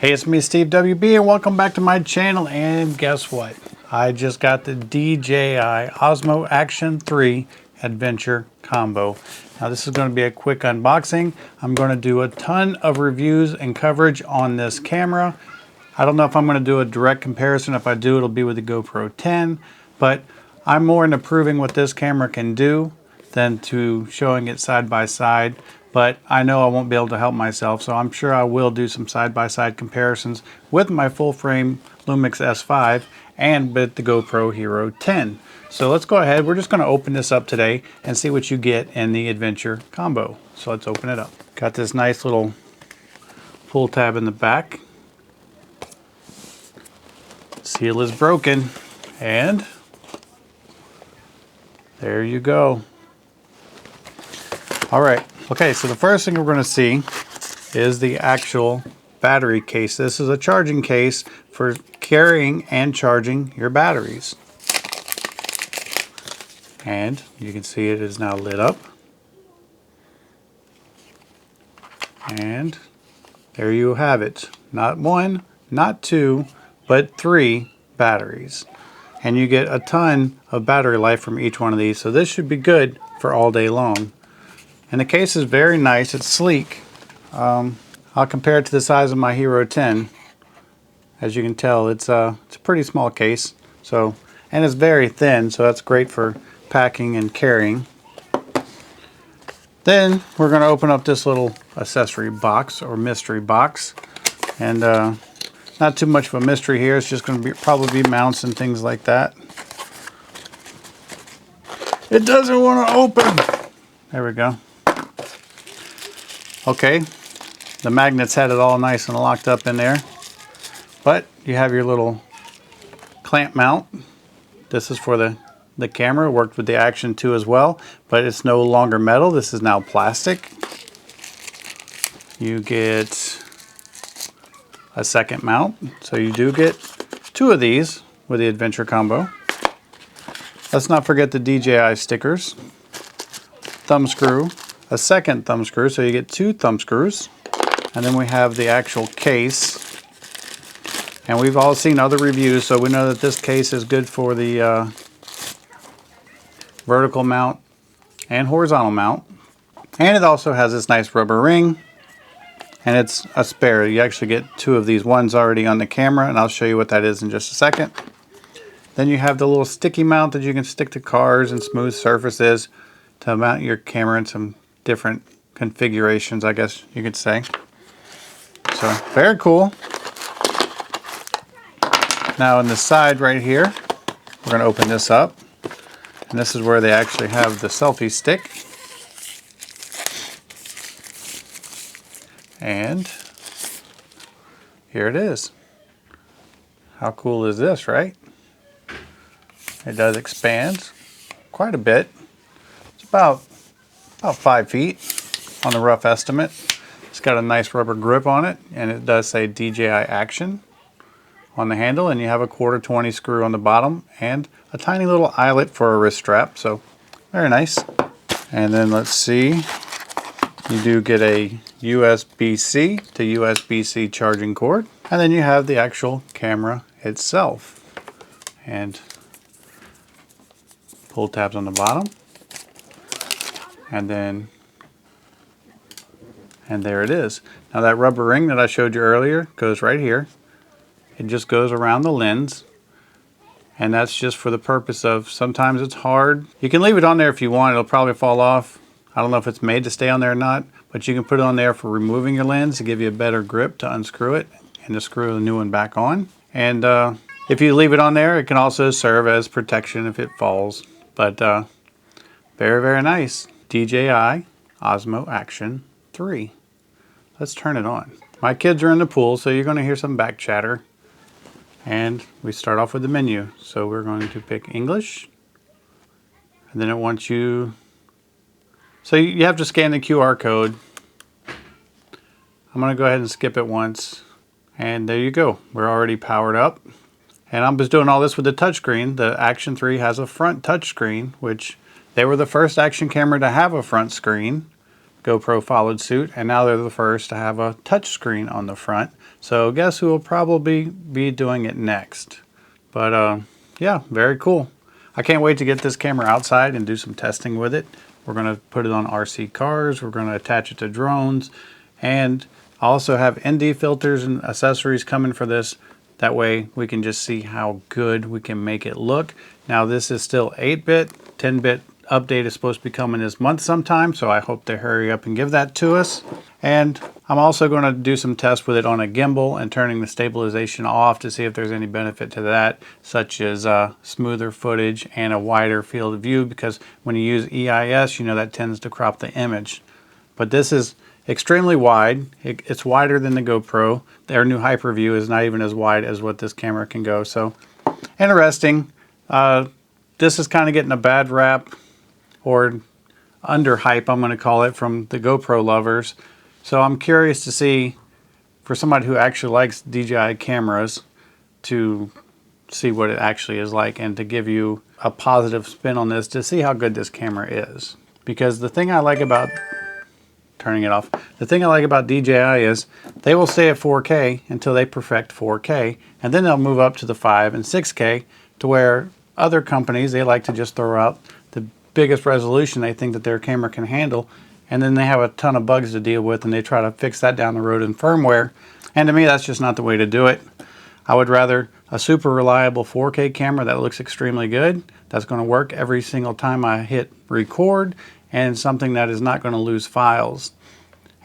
Hey, it's me, Steve WB, and welcome back to my channel. And guess what? I just got the DJI Osmo Action3 Adventure Combo. Now this is going to be a quick unboxing. I'm going to do a ton of reviews and coverage on this camera. I don't know if I'm going to do a direct comparison. If I do, it'll be with the GoPro 10. But I'm more into proving what this camera can do than to showing it side by side. But I know I won't be able to help myself, so I'm sure I will do some side-by-side comparisons with my full-frame Lumix S5 and with the GoPro Hero 10. So let's go ahead. We're just going to open this up today and see what you get in the Adventure Combo. So let's open it up. Got this nice little pull tab in the back. Seal is broken, and there you go. All right. Okay, so the first thing we're going to see is the actual battery case. This is a charging case for carrying and charging your batteries. And you can see it is now lit up. And there you have it. Not one, not two, but 3 batteries. And you get a ton of battery life from each one of these. So this should be good for all day long. And the case is very nice. It's sleek. I'll compare it to the size of my Hero 10. As you can tell, it's a pretty small case. So, and it's very thin, so that's great for packing and carrying. Then we're going to open up this little accessory box or mystery box. And not too much of a mystery here. It's just going to be probably be mounts and things like that. It doesn't want to open. There we go. Okay, the magnets had it all nice and locked up in there, but you have your little clamp mount. This is for the camera. It worked with the Action 2 as well, but it's no longer metal. This is now plastic. You get a second mount, so you do get 2 of these with the Adventure Combo. Let's not forget the DJI stickers, thumb screw, a second thumb screw, so you get 2 thumb screws. And then we have the actual case. And we've all seen other reviews, so we know that this case is good for the vertical mount and horizontal mount. And it also has this nice rubber ring. And it's a spare. You actually get 2 of these. One's already on the camera, and I'll show you what that is in just a second. Then you have the little sticky mount that you can stick to cars and smooth surfaces to mount your camera in some different configurations, I guess you could say. So very cool. Now on the side right here, we're going to open this up, and this is where they actually have the selfie stick. And here it is. How cool is this, right? It does expand quite a bit. It's about 5 feet on the rough estimate. It's got a nice rubber grip on it, and it does say DJI Action on the handle, and you have a 1/4-20 screw on the bottom and a tiny little eyelet for a wrist strap, so very nice. And then let's see, you do get a USB-C to USB-C charging cord, and then you have the actual camera itself, and pull tabs on the bottom. And there it is. Now that rubber ring that I showed you earlier goes right here. It just goes around the lens, and that's just for the purpose of, sometimes it's hard. You can leave it on there if you want. It'll probably fall off. I don't know if it's made to stay on there or not, but you can put it on there for removing your lens to give you a better grip to unscrew it and to screw the new one back on. And if you leave it on there, it can also serve as protection if it falls. But very, very nice. DJI Osmo Action 3. Let's turn it on. My kids are in the pool, so you're going to hear some back chatter. And we start off with the menu. So we're going to pick English. And then it wants you... So you have to scan the QR code. I'm going to go ahead and skip it once. And there you go. We're already powered up. And I'm just doing all this with the touchscreen. The Action 3 has a front touchscreen, which they were the first action camera to have a front screen. GoPro followed suit, and now they're the first to have a touch screen on the front. So guess who will probably be doing it next? But yeah, very cool. I can't wait to get this camera outside and do some testing with it. We're going to put it on RC cars. We're going to attach it to drones. And I also have ND filters and accessories coming for this. That way we can just see how good we can make it look. Now this is still 8-bit. 10-bit update is supposed to be coming this month sometime, so I hope they hurry up and give that to us. And I'm also going to do some tests with it on a gimbal and turning the stabilization off to see if there's any benefit to that, such as smoother footage and a wider field of view, because when you use EIS, you know that tends to crop the image. But this is extremely wide. It's wider than the GoPro. Their new Hyperview is not even as wide as what this camera can go. So interesting. This is kind of getting a bad rap, or under hype, I'm going to call it, from the GoPro lovers. So I'm curious to see, for somebody who actually likes DJI cameras, to see what it actually is like and to give you a positive spin on this to see how good this camera is. Because the thing I like about turning it off. The thing I like about DJI is they will stay at 4K until they perfect 4K, and then they'll move up to the 5 and 6K, to where other companies, they like to just throw out the biggest resolution they think that their camera can handle, and then they have a ton of bugs to deal with, and they try to fix that down the road in firmware. And to me, that's just not the way to do it. I would rather a super reliable 4K camera that looks extremely good, that's going to work every single time I hit record, and something that is not going to lose files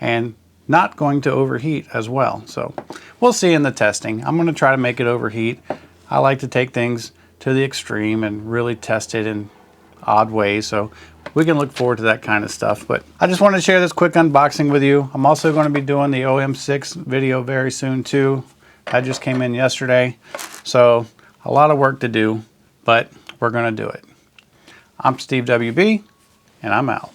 and not going to overheat as well. So we'll see in the testing. I'm going to try to make it overheat. I like to take things to the extreme and really test it in odd ways, so we can look forward to that kind of stuff. But I just want to share this quick unboxing with you. I'm also going to be doing the OM6 video very soon too. That just came in yesterday, so a lot of work to do, but we're going to do it. I'm Steve WB, and I'm out.